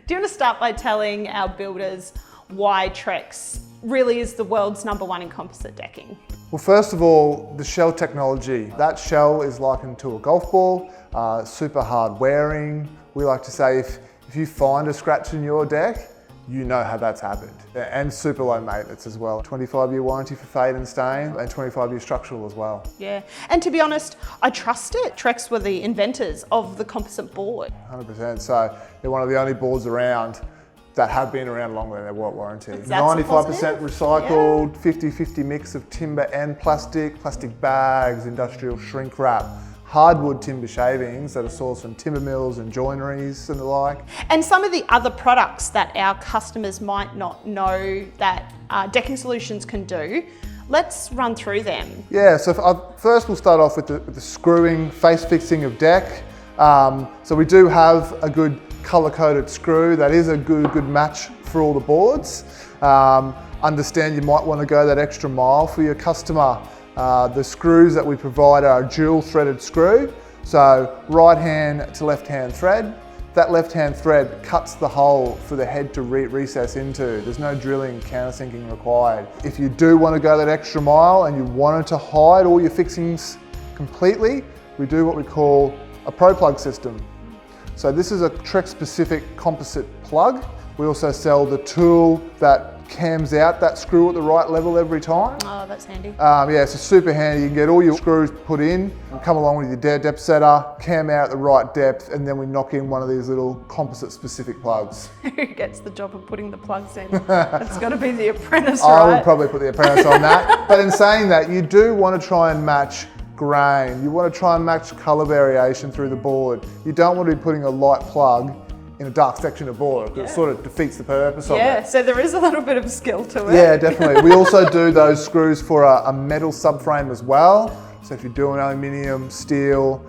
Do you want to start by telling our builders why Trex really is the world's #1 in composite decking? Well, first of all, the shell technology. That shell is likened to a golf ball, super hard wearing. We like to say if you find a scratch in your deck, you know how that's happened. And super low maintenance as well. 25-year warranty for fade and stain, and 25-year structural as well. Yeah, and to be honest, I trust it. Trex were the inventors of the composite board. 100%, so they're one of the only boards around that have been around longer than their warranty. That's 95% recycled, 50-50 mix of timber and plastic bags, industrial shrink wrap, hardwood timber shavings that are sourced from timber mills and joineries and the like. And some of the other products that our customers might not know that Decking Solutions can do, let's run through them. Yeah, so first we'll start off with the screwing, face fixing of deck. So we do have a good color-coded screw that is a good match for all the boards. Understand you might want to go that extra mile for your customer. The screws that we provide are a dual threaded screw, so right hand to left hand thread. That left hand thread cuts the hole for the head to recess into. There's no drilling, countersinking required. If you do want to go that extra mile and you wanted to hide all your fixings completely, we do what we call a Pro Plug system. So this is a Trex specific composite plug. We also sell the tool that cams out that screw at the right level every time. Oh, that's handy. Yeah, it's super handy. You can get all your screws put in, come along with your depth setter, cam out at the right depth, and then we knock in one of these little composite specific plugs. Who gets the job of putting the plugs in? It's got to be the apprentice, I right? would probably put the apprentice on that. But in saying that, you do want to try and match grain. You want to try and match color variation through the board. You don't want to be putting a light plug in a dark section of board, because it sort of defeats the purpose of it. Yeah, so there is a little bit of skill to it. Yeah, definitely. We also do those screws for a metal subframe as well. So if you're doing aluminium, steel,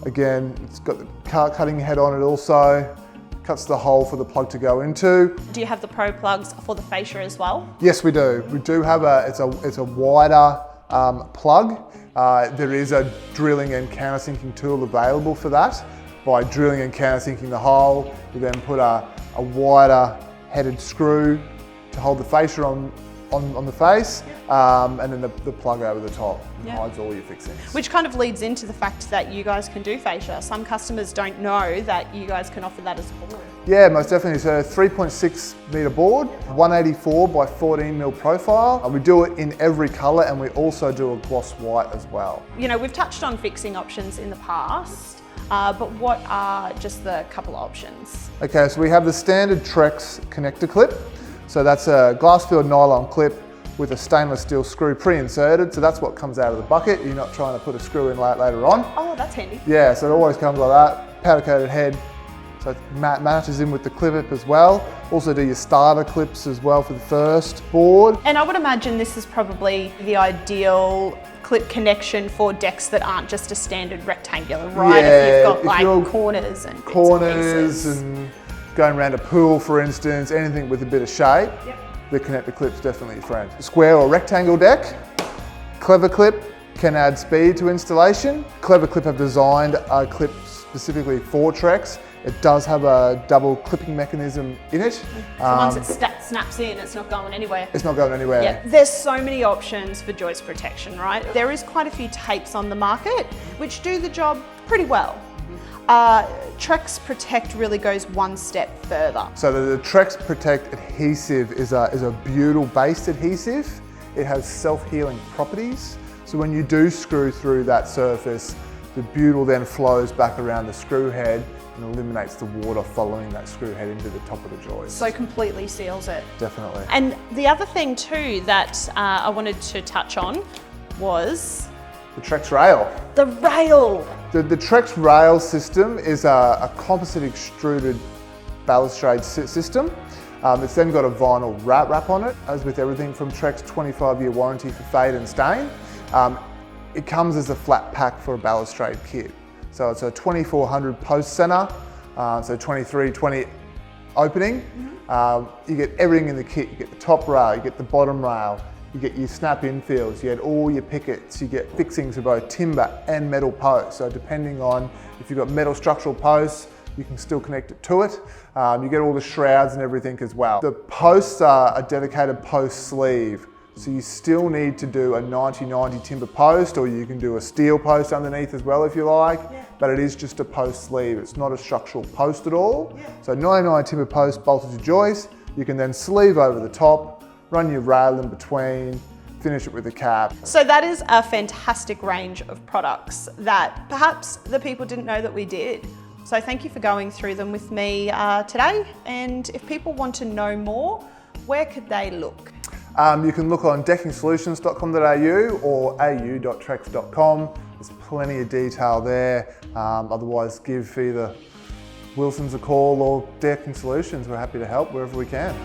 again, it's got the cutting head on it also. Cuts the hole for the plug to go into. Do you have the Pro Plugs for the fascia as well? Yes, we do. We do have it's a wider plug. There is a drilling and countersinking tool available for that. By drilling and countersinking the hole, you then put a wider headed screw to hold the fascia on the face, and then the plug over the top hides all your fixings. Which kind of leads into the fact that you guys can do fascia. Some customers don't know that you guys can offer that as a board. Yeah, most definitely. So 3.6 metre board, 184 by 14 mil profile. We do it in every colour, and we also do a gloss white as well. You know, we've touched on fixing options in the past. But what are just the couple of options? Okay, so we have the standard Trex connector clip. So that's a glass-filled nylon clip with a stainless steel screw pre-inserted. So that's what comes out of the bucket. You're not trying to put a screw in later on. Oh, that's handy. Yeah, so it always comes like that. Powder-coated head. So it matches in with the clip as well. Also do your starter clips as well for the first board. And I would imagine this is probably the ideal clip connection for decks that aren't just a standard rectangular, right? Yeah, if you've got like corners and corners and going around a pool, for instance, anything with a bit of shape, the connector clip's definitely your friend. Square or rectangle deck, Clever Clip can add speed to installation. Clever Clip have designed a clip specifically for Trex. It does have a double clipping mechanism in it. So once it snaps in, it's not going anywhere. It's not going anywhere. Yeah. There's so many options for joist protection, right? There is quite a few tapes on the market which do the job pretty well. Trex Protect really goes one step further. So the Trex Protect adhesive is a butyl-based adhesive. It has self-healing properties. So when you do screw through that surface, the butyl then flows back around the screw head and eliminates the water following that screw head into the top of the joist. So completely seals it. Definitely. And the other thing too that I wanted to touch on was the Trex rail. The rail. The Trex rail system is a composite extruded balustrade system. It's then got a vinyl wrap on it. As with everything from Trex, 25-year warranty for fade and stain. It comes as a flat pack for a balustrade kit. So it's a 2400 post center, so 2320 opening. You get everything in the kit. You get the top rail, you get the bottom rail, you get your snap infields, you get all your pickets, you get fixings for both timber and metal posts. So depending on if you've got metal structural posts, you can still connect it to it. You get all the shrouds and everything as well. The posts are a dedicated post sleeve. So you still need to do a 90-90 timber post, or you can do a steel post underneath as well if you like, but it is just a post sleeve. It's not a structural post at all. So 90-90 timber post bolted to joist, you can then sleeve over the top, run your rail in between, finish it with a cap. So that is a fantastic range of products that perhaps the people didn't know that we did. So thank you for going through them with me today. And if people want to know more, where could they look? You can look on deckingsolutions.com.au or au.trex.com. There's plenty of detail there. Otherwise, give either Wilson's a call or Decking Solutions. We're happy to help wherever we can.